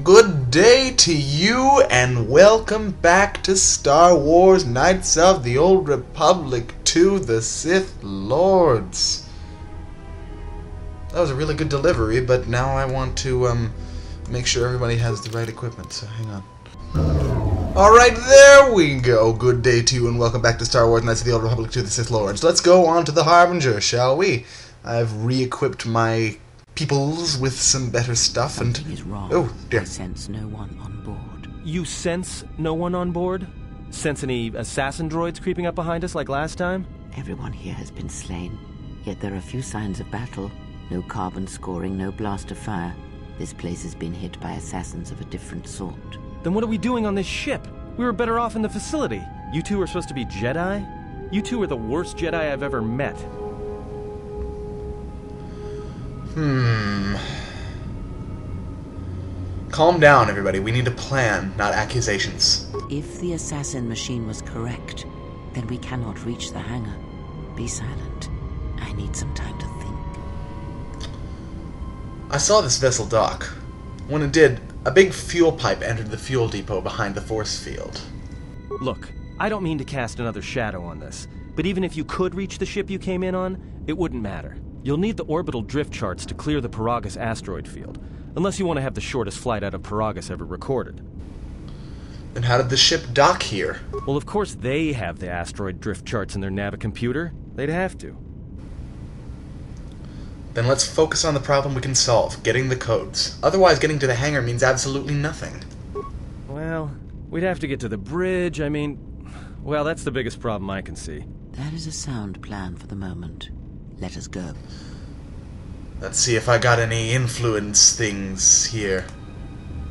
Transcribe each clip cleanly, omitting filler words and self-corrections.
Good day to you, and welcome back to Star Wars Knights of the Old Republic 2: The Sith Lords. That was a really good delivery, but now I want to make sure everybody has the right equipment, so hang on. Alright, there we go. Good day to you, and welcome back to Star Wars Knights of the Old Republic 2: The Sith Lords. Let's go on to the Harbinger, shall we? I've re-equipped my peoples with some better stuff, and something is wrong. Oh dear. I sense no one on board. You sense no one on board? Sense any assassin droids creeping up behind us like last time? Everyone here has been slain, yet there are few signs of battle. No carbon scoring, no blaster fire. This place has been hit by assassins of a different sort. Then what are we doing on this ship? We were better off in the facility. You two are supposed to be Jedi? You two are the worst Jedi I've ever met. Calm down, everybody. We need a plan, not accusations. If the assassin machine was correct, then we cannot reach the hangar. Be silent. I need some time to think. I saw this vessel dock. When it did, a big fuel pipe entered the fuel depot behind the force field. Look, I don't mean to cast another shadow on this, but even if you could reach the ship you came in on, it wouldn't matter. You'll need the orbital drift charts to clear the Paragus asteroid field, unless you want to have the shortest flight out of Paragus ever recorded. Then how did the ship dock here? Well, of course they have the asteroid drift charts in their navicomputer. They'd have to. Then let's focus on the problem we can solve, getting the codes. Otherwise, getting to the hangar means absolutely nothing. Well, we'd have to get to the bridge, well, that's the biggest problem I can see. That is a sound plan for the moment. Let us go. Let's see if I got any influence things here.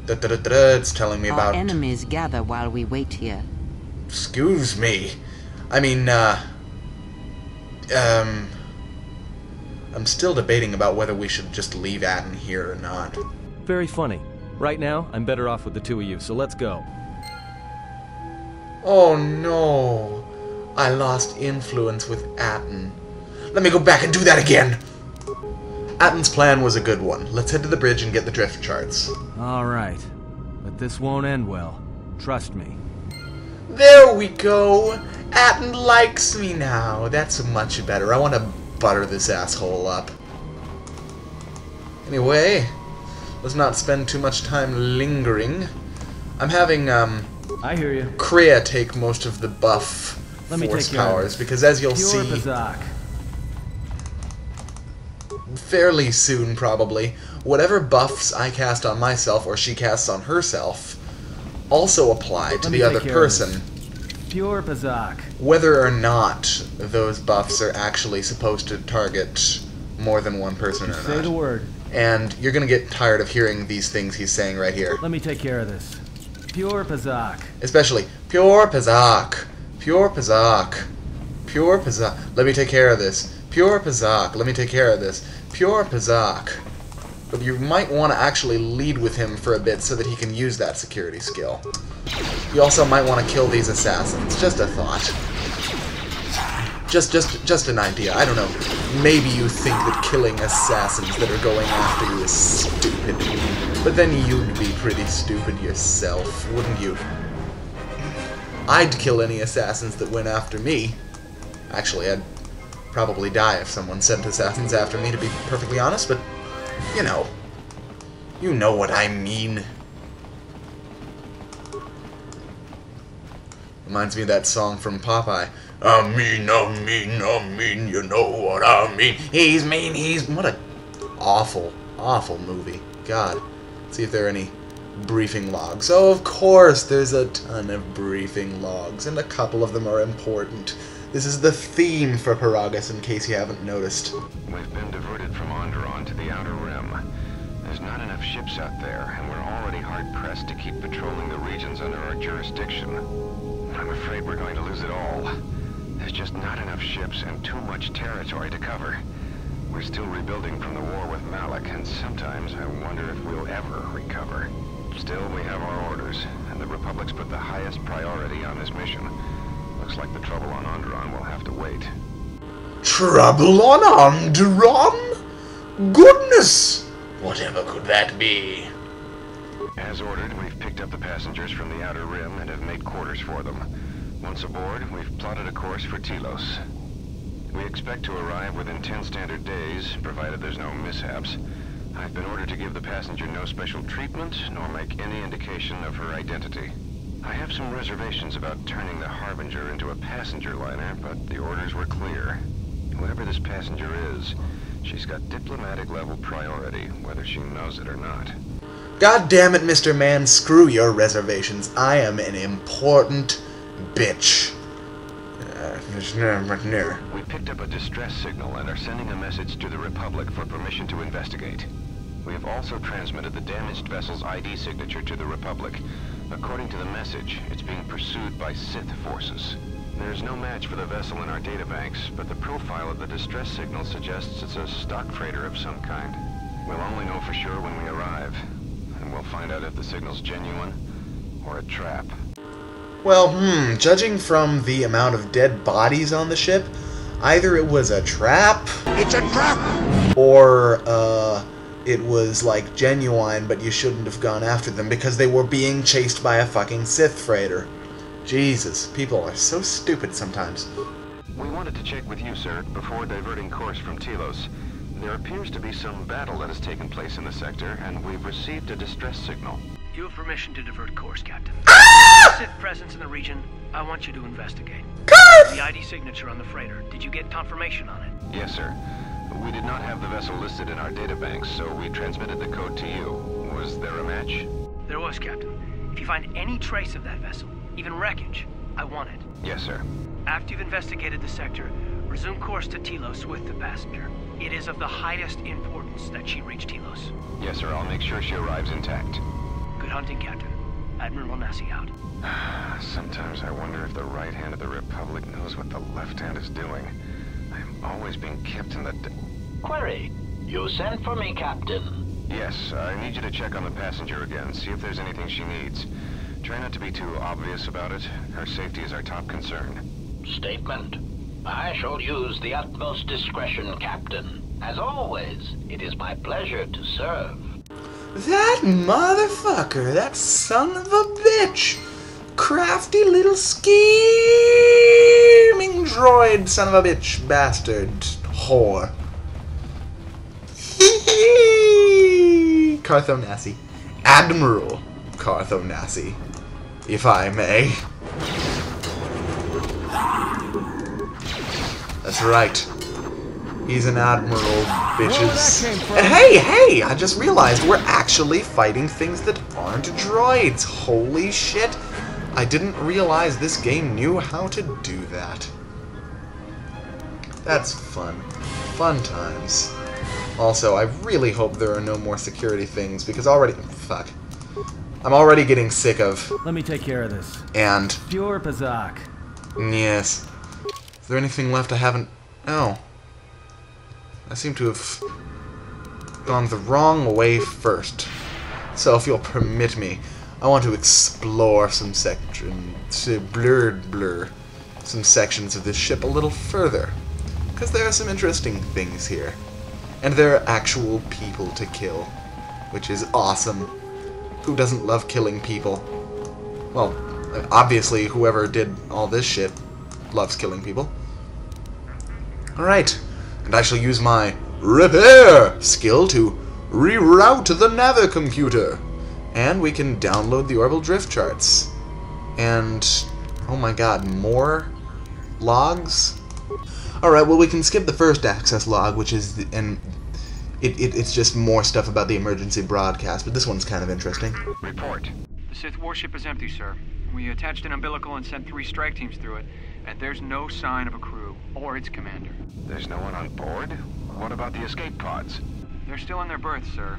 It's telling me Our about... enemies gather while we wait here. Excuse me. I'm still debating about whether we should just leave Atten here or not. Very funny. Right now, I'm better off with the two of you, so let's go. Oh no. I lost influence with Atten. Let me go back and do that again! Atten's plan was a good one. Let's head to the bridge and get the drift charts. Alright. But this won't end well. Trust me. There we go! Atten likes me now. That's much better. I want to butter this asshole up. Anyway, let's not spend too much time lingering. I'm having, I hear you. Kriya take most of the buff force powers, because as you'll see... Pazaak. Fairly soon, probably, whatever buffs I cast on myself or she casts on herself also apply to the other person, Pure Pazaak. whether or not those buffs are actually supposed to target more than one person or Say the not. word. And you're gonna get tired of hearing these things he's saying right here. Let me take care of this. Pure Pazaak. Especially, Pure Pazaak, Pure Pazaak, Pure Pazaak. Let me take care of this. Pure Pazaak. Let me take care of this. Pure Pazaak. But you might want to actually lead with him for a bit so that he can use that security skill. You also might want to kill these assassins. Just a thought. Just an idea. I don't know. Maybe you think that killing assassins that are going after you is stupid. But then you'd be pretty stupid yourself, wouldn't you? I'd kill any assassins that went after me. Actually, I'd probably die if someone sent assassins after me, to be perfectly honest, but, you know what I mean. Reminds me of that song from Popeye. I mean, you know what I mean. He's mean, what a awful, awful movie. God. Let's see if there are any briefing logs. Oh, of course, there's a ton of briefing logs, and a couple of them are important. This is the theme for Paragus, in case you haven't noticed. We've been diverted from Onderon to the Outer Rim. There's not enough ships out there, and we're already hard-pressed to keep patrolling the regions under our jurisdiction. I'm afraid we're going to lose it all. There's just not enough ships and too much territory to cover. We're still rebuilding from the war with Malak, and sometimes I wonder if we'll ever recover. Still, we have our orders, and the Republic's put the highest priority on this mission. Looks like the trouble on Onderon will have to wait. Trouble on Onderon? Goodness! Whatever could that be? As ordered, we've picked up the passengers from the outer rim and have made quarters for them. Once aboard, we've plotted a course for Telos. We expect to arrive within 10 standard days, provided there's no mishaps. I've been ordered to give the passenger no special treatment, nor make any indication of her identity. I have some reservations about turning the Harbinger into a passenger liner, but the orders were clear. Whoever this passenger is, she's got diplomatic-level priority, whether she knows it or not. God damn it, Mr. Man, screw your reservations. I am an important bitch. We picked up a distress signal and are sending a message to the Republic for permission to investigate. We have also transmitted the damaged vessel's ID signature to the Republic. According to the message, it's being pursued by Sith forces. There's no match for the vessel in our databanks, but the profile of the distress signal suggests it's a stock freighter of some kind. We'll only know for sure when we arrive, and we'll find out if the signal's genuine or a trap. Well, judging from the amount of dead bodies on the ship, either it was a trap... It's a trap! Or, it was, like, genuine, but you shouldn't have gone after them because they were being chased by a fucking Sith freighter. Jesus, people are so stupid sometimes. We wanted to check with you, sir, before diverting course from Telos. There appears to be some battle that has taken place in the sector, and we've received a distress signal. You have permission to divert course, Captain. Sith presence in the region, I want you to investigate. The ID signature on the freighter, did you get confirmation on it? Yes, sir. We did not have the vessel listed in our databanks, so we transmitted the code to you. Was there a match? There was, Captain. If you find any trace of that vessel, even wreckage, I want it. Yes, sir. After you've investigated the sector, resume course to Telos with the passenger. It is of the highest importance that she reach Telos. Yes, sir. I'll make sure she arrives intact. Good hunting, Captain. Admiral Nassi out. Sometimes I wonder if the right hand of the Republic knows what the left hand is doing. I'm always being kept in the... Query. You sent for me, Captain. Yes, I need you to check on the passenger again, see if there's anything she needs. Try not to be too obvious about it. Her safety is our top concern. Statement. I shall use the utmost discretion, Captain. As always, it is my pleasure to serve. That motherfucker, that son of a bitch! Crafty little scheming droid, son of a bitch, bastard, whore. Cartho Nassi. Admiral Cartho Nassi, if I may. That's right. He's an admiral, bitches. And hey! I just realized we're actually fighting things that aren't droids. Holy shit. I didn't realize this game knew how to do that. That's fun. Fun times. Also, I really hope there are no more security things, because already... Fuck. I'm already getting sick of... Let me take care of this. And... Pure Pazaak. Yes. Is there anything left I haven't... Oh. I seem to have gone the wrong way first. So if you'll permit me, I want to explore some sections of this ship a little further. Because there are some interesting things here. And there are actual people to kill. Which is awesome. Who doesn't love killing people? Well, obviously whoever did all this shit loves killing people. Alright. And I shall use my repair skill to reroute the navicomputer. And we can download the orbital drift charts. And, oh my god, more logs? Alright, well we can skip the first access log, which is, it's just more stuff about the emergency broadcast, but this one's kind of interesting. Report. The Sith warship is empty, sir. We attached an umbilical and sent 3 strike teams through it, and there's no sign of a crew or its commander. There's no one on board? What about the escape pods? They're still in their berths, sir.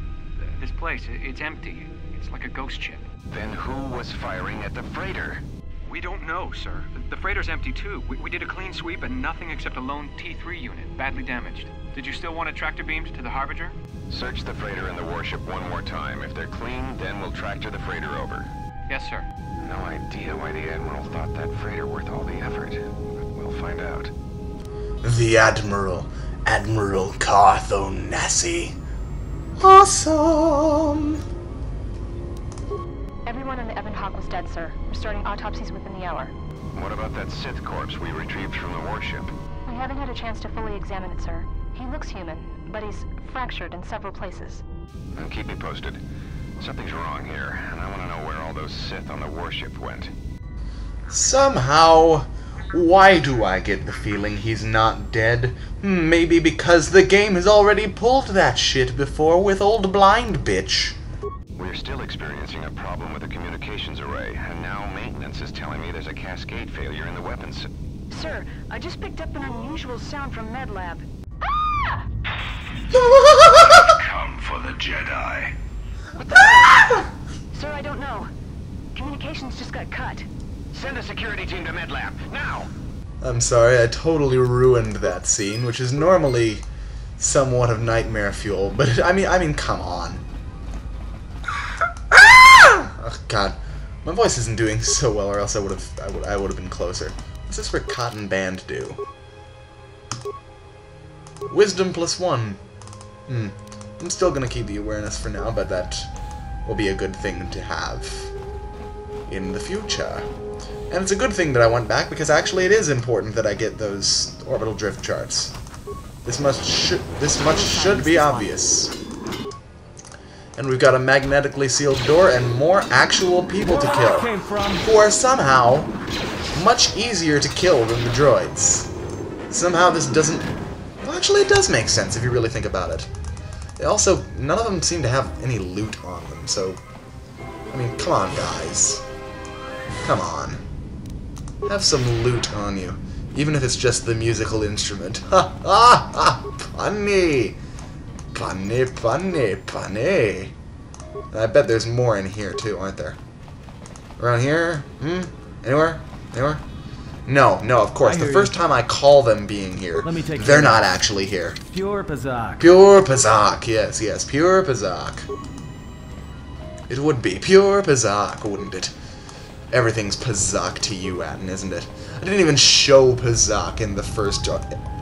This place, it's empty. It's like a ghost ship. Then who was firing at the freighter? We don't know, sir. The freighter's empty, too. We did a clean sweep and nothing except a lone T3 unit, badly damaged. Did you still want a tractor beam to the Harbinger? Search the freighter and the warship one more time. If they're clean, then we'll tractor the freighter over. Yes, sir. No idea why the Admiral thought that freighter worth all the effort, but we'll find out. The Admiral, Admiral Cartho Nassi. Awesome! Everyone on the Ebon Hawk was dead, sir. We're starting autopsies within the hour. What about that Sith corpse we retrieved from the warship? We haven't had a chance to fully examine it, sir. He looks human, but he's fractured in several places. Then keep me posted. Something's wrong here, and I want to know where all those Sith on the warship went. Somehow, why do I get the feeling he's not dead? Maybe because the game has already pulled that shit before with old blind bitch. We're still experiencing a problem with the communications array, and now maintenance is telling me there's a cascade failure in the weapons. Sir, I just picked up an unusual sound from MedLab. Come for the Jedi. What the hell? Sir, I don't know. Communications just got cut. Send a security team to MedLab, now! I'm sorry, I totally ruined that scene, which is normally somewhat of nightmare fuel, but I mean, come on. Oh god, my voice isn't doing so well, or else I would have been closer. What's this for Cotton Band do? Wisdom +1. I'm still gonna keep the awareness for now, but that will be a good thing to have in the future. And it's a good thing that I went back, because actually it is important that I get those orbital drift charts. This much should be obvious. And we've got a magnetically sealed door and more actual people to kill, who are somehow much easier to kill than the droids. Somehow this doesn't... Well, actually it does make sense if you really think about it. Also, none of them seem to have any loot on them, so... I mean, come on, guys. Come on. Have some loot on you. Even if it's just the musical instrument. Ha ha ha! Punny! Punny, punny, punny! And I bet there's more in here too, aren't there? Around here? Anywhere? Anywhere? No, of course. The first time I call them being here, they're not actually here. Pure Pazaak. Pure Pazaak, yes, pure Pazaak. It would be pure Pazaak, wouldn't it? Everything's Pazaak to you, Atten, isn't it? I didn't even show Pazaak in the first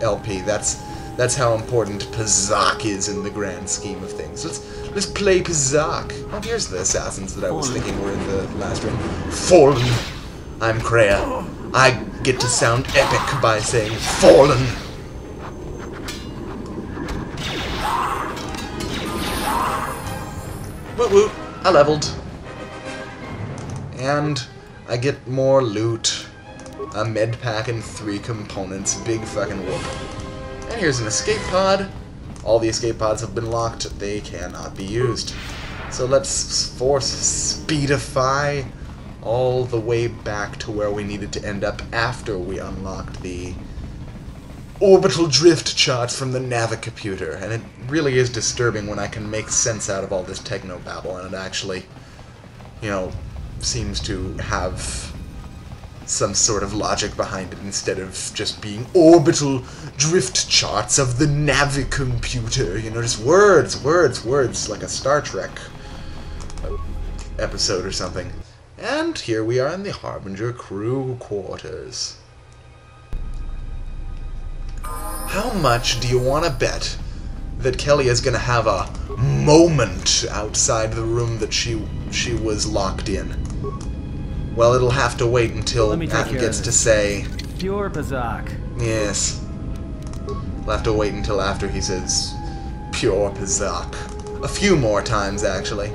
LP. That's how important Pazaak is in the grand scheme of things. Let's play Pazaak. Oh, here's the assassins that I was thinking were in the last room. Fallen. I'm Kreia. I get to sound epic by saying Fallen. Woot woot. I leveled. And I get more loot. A med pack and 3 components. Big fucking whoop. And here's an escape pod. All the escape pods have been locked. They cannot be used. So let's force speedify all the way back to where we needed to end up after we unlocked the orbital drift charts from the Navicomputer. And it really is disturbing when I can make sense out of all this techno-babble, and it actually, you know, seems to have some sort of logic behind it instead of just being orbital drift charts of the Navicomputer. You know, just words, like a Star Trek episode or something. And here we are in the Harbinger crew quarters. How much do you want to bet that Kelly is going to have a moment outside the room that she was locked in? Well, it'll have to wait until Atten gets to say... Pure Pazaak. Yes. We'll have to wait until after he says, Pure Pazaak. A few more times, actually.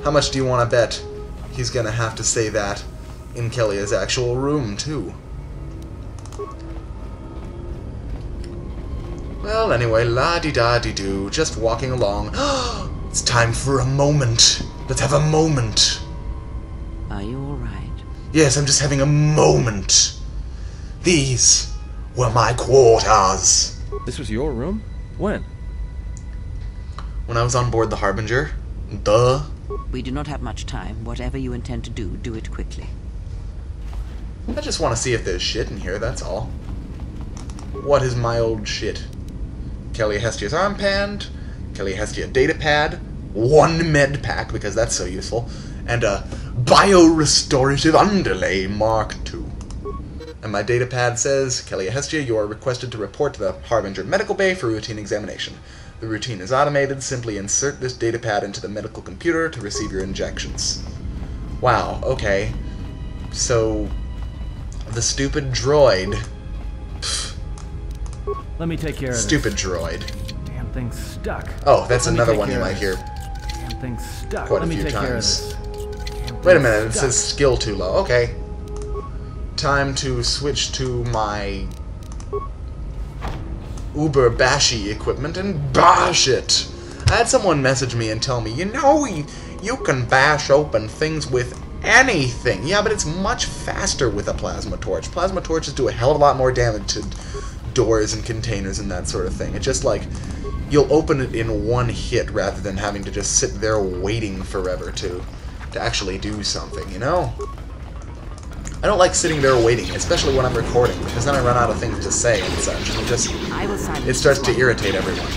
How much do you want to bet he's gonna have to say that in Kelly's actual room, too? Well, anyway, la-di-da-di-do, just walking along. It's time for a moment. Let's have a moment. Are you alright? Yes, I'm just having a moment. These were my quarters. This was your room? When? When I was on board the Harbinger. Duh. We do not have much time. Whatever you intend to do, do it quickly. I just want to see if there's shit in here, that's all. What is my old shit? Kelly Hestia's armband, Kelly Hestia datapad, 1 med pack, because that's so useful, and a Biorestorative Underlay Mark II. And my datapad says, Kelly Hestia, you are requested to report to the Harbinger Medical Bay for routine examination. The routine is automated. Simply insert this datapad into the medical computer to receive your injections. Wow, okay. So, the stupid droid. Let me take care of Stupid this. droid. Damn thing's stuck. Oh, that's Let me another take one you care of might hear this. Damn thing's stuck. quite a Let me few take care of times. this. Damn Wait a thing's minute, it stuck. says skill too low. Okay. Time to switch to my uber bashy equipment and bash it. I had someone message me and tell me, you know, you can bash open things with anything. Yeah, but it's much faster with a plasma torch. Plasma torches do a hell of a lot more damage to doors and containers and that sort of thing. It's just like, you'll open it in one hit rather than having to just sit there waiting forever to actually do something, you know? I don't like sitting there waiting, especially when I'm recording, because then I run out of things to say and such, and it starts to irritate everyone.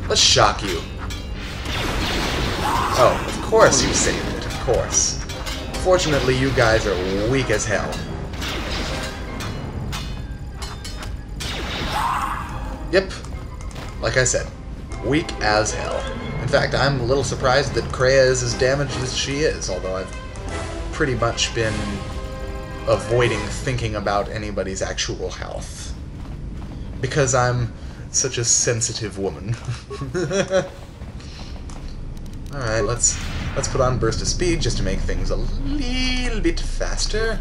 Let's shock you. Oh, of course you saved it, of course. Fortunately, you guys are weak as hell. Yep. Like I said, weak as hell. In fact, I'm a little surprised that Kreia is as damaged as she is, although I've pretty much been avoiding thinking about anybody's actual health. Because I'm such a sensitive woman. Alright, let's put on burst of speed just to make things a little bit faster.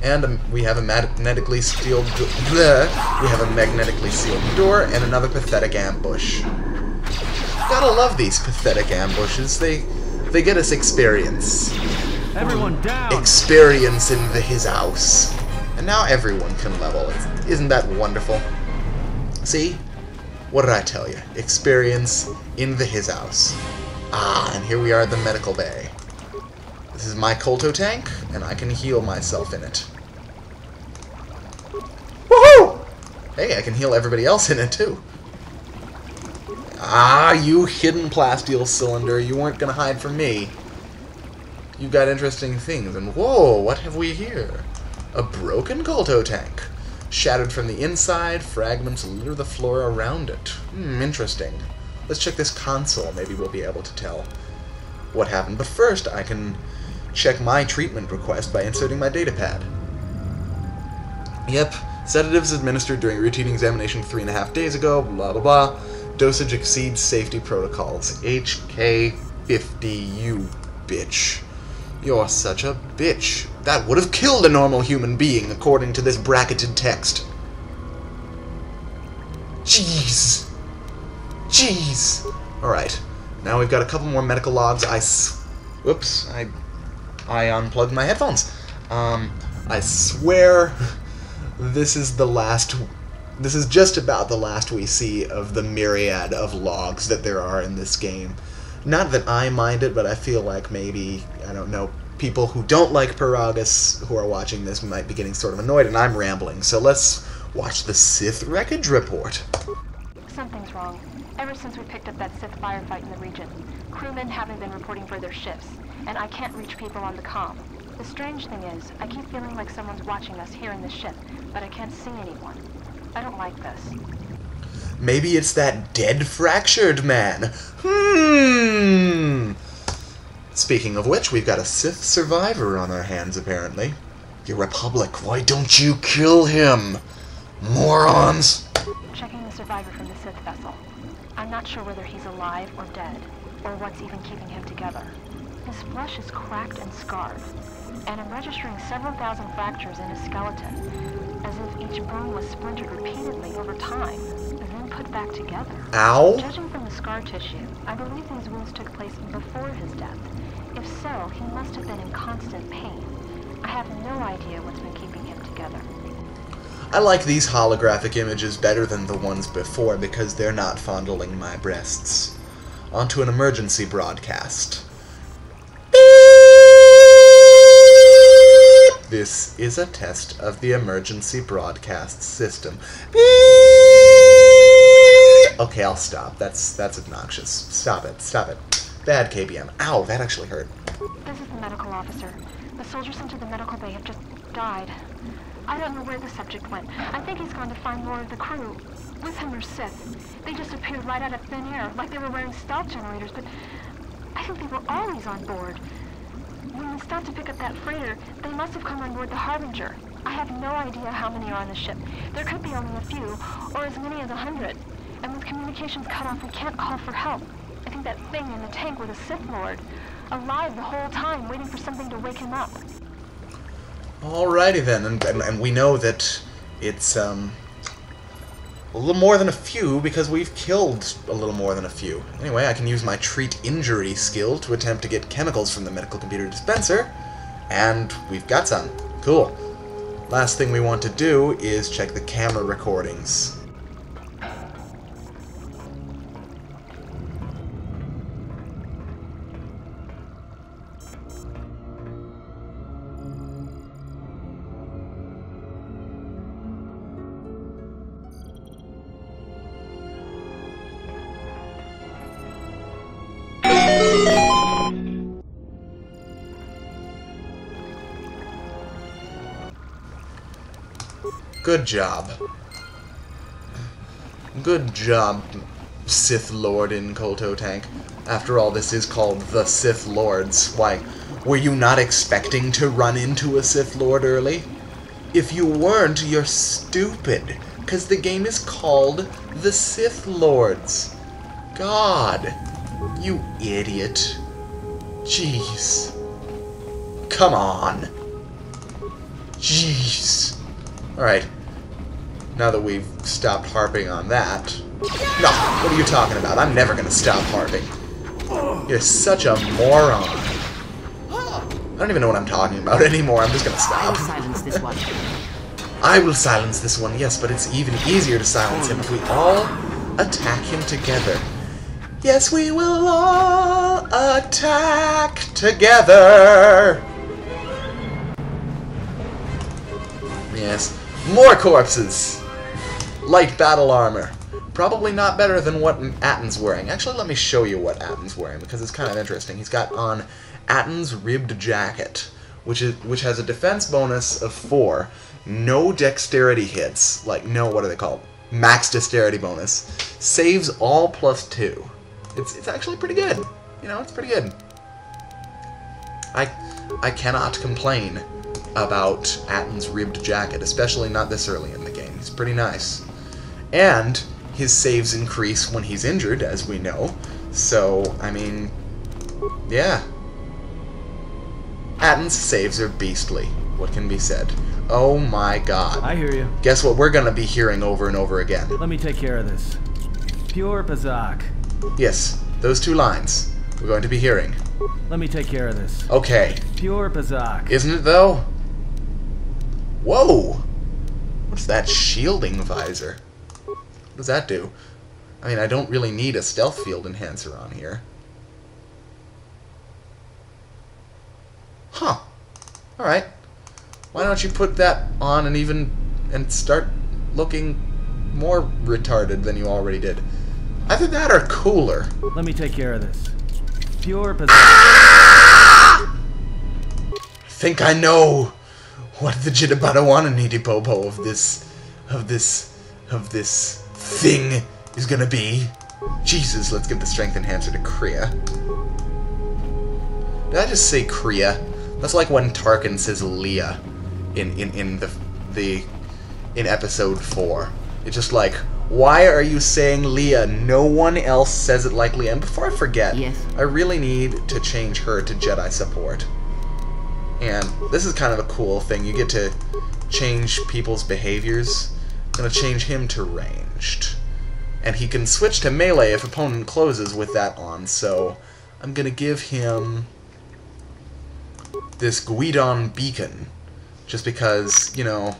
And we have a magnetically sealed door and another pathetic ambush. Gotta love these pathetic ambushes. They get us experience. Everyone down! Experience in his house. And now everyone can level. Isn't that wonderful? See? What did I tell you? Experience in his house. Ah, and here we are at the medical bay. This is my Kolto tank, and I can heal myself in it. Woohoo! Hey, I can heal everybody else in it, too. Ah, you hidden plasteel cylinder. You weren't gonna hide from me. You got interesting things, and whoa, what have we here? A broken Kolto tank. Shattered from the inside, fragments litter the floor around it. Interesting. Let's check this console, maybe we'll be able to tell what happened. But first, I can check my treatment request by inserting my datapad. Yep, sedatives administered during routine examination 3.5 days ago, blah blah blah. Dosage exceeds safety protocols. HK50, you bitch. You're such a bitch. That would have killed a normal human being, according to this bracketed text. Jeez. Jeez. Alright. Now we've got a couple more medical logs. Whoops. I unplugged my headphones. I swear this is the last... This is just about the last we see of the myriad of logs that there are in this game. Not that I mind it, but I feel like maybe, I don't know, people who don't like Paragus who are watching this might be getting sort of annoyed, and I'm rambling. So let's watch the Sith Wreckage Report. Something's wrong. Ever since we picked up that Sith firefight in the region, crewmen haven't been reporting for their shifts, and I can't reach people on the comm. The strange thing is, I keep feeling like someone's watching us here in the ship, but I can't see anyone. I don't like this. Maybe it's that dead fractured man. Speaking of which, we've got a Sith survivor on our hands, apparently. The Republic, why don't you kill him? Morons! Checking the survivor from the Sith vessel. I'm not sure whether he's alive or dead, or what's even keeping him together. His flesh is cracked and scarred, and I'm registering several thousand fractures in his skeleton, as if each bone was splintered repeatedly over time, and then put back together. Ow! Judging from the scar tissue, I believe these wounds took place before his death. If so, he must have been in constant pain. I have no idea what's been keeping him together. I like these holographic images better than the ones before because they're not fondling my breasts. Onto an emergency broadcast. This is a test of the emergency broadcast system. Okay, I'll stop. That's obnoxious. Stop it. Stop it. Bad KBM. Ow, that actually hurt. This is the medical officer. The soldiers sent to the medical bay have just died. I don't know where the subject went. I think he's gone to find more of the crew. With him are Sith. They just appeared right out of thin air, like they were wearing stealth generators, but I think they were always on board. When we stopped to pick up that freighter, they must have come on board the Harbinger. I have no idea how many are on the ship. There could be only a few, or as many as 100. And with communications cut off, we can't call for help. I think that thing in the tank was a Sith Lord. Alive the whole time, waiting for something to wake him up. Alrighty then, and we know that it's, a little more than a few, because we've killed a little more than a few. Anyway, I can use my treat injury skill to attempt to get chemicals from the medical computer dispenser, and we've got some. Cool. Last thing we want to do is check the camera recordings. Good job. Good job, Sith Lord in Kolto Tank. After all, this is called the Sith Lords. Why, were you not expecting to run into a Sith Lord early? If you weren't, you're stupid, because the game is called the Sith Lords. God, you idiot. Jeez. Come on. Jeez. Alright. Now that we've stopped harping on that... No! What are you talking about? I'm never gonna stop harping. You're such a moron. I don't even know what I'm talking about anymore. I'm just gonna stop. I'll silence this one. I will silence this one, yes, but it's even easier to silence him if we all attack him together. Yes, we will all attack together! Yes. More corpses! Light battle armor. Probably not better than what Atton's wearing. Actually, let me show you what Atton's wearing, because it's kind of interesting. He's got on Atton's ribbed jacket, which has a defense bonus of 4. No dexterity hits. Like, no, what are they called? Max dexterity bonus. Saves all +2. It's actually pretty good. You know, it's pretty good. I cannot complain about Atton's ribbed jacket, especially not this early in the game. He's pretty nice. And his saves increase when he's injured, as we know. So, I mean, yeah. Atton's saves are beastly. What can be said? Oh my god. I hear you. Guess what we're gonna be hearing over and over again? Let me take care of this. Pure Pazaak. Yes, those 2 lines we're going to be hearing. Let me take care of this. Okay. Pure Pazaak. Isn't it, though? Whoa! What's that shielding visor? What does that do? I mean, I don't really need a stealth field enhancer on here. Huh. Alright. Why don't you put that on and start looking more retarded than you already did? Either that or cooler. Let me take care of this. Pure Pazaak. I think I know what the Jittabada Wanna Needy Popo of this thing is gonna be. Jesus, let's give the strength enhancer to Kriya. Did I just say Kriya? That's like when Tarkin says Leia in episode 4. It's just like, why are you saying Leia? No one else says it like Leia. And before I forget, yes. I really need to change her to Jedi support. And this is kind of a cool thing. You get to change people's behaviors. I'm going to change him to ranged. And he can switch to melee if opponent closes with that on. So I'm going to give him this Guidon Beacon. Just because, you know,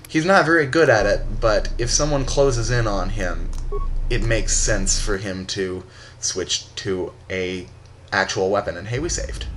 he's not very good at it, but if someone closes in on him, it makes sense for him to switch to a actual weapon. And hey, we saved.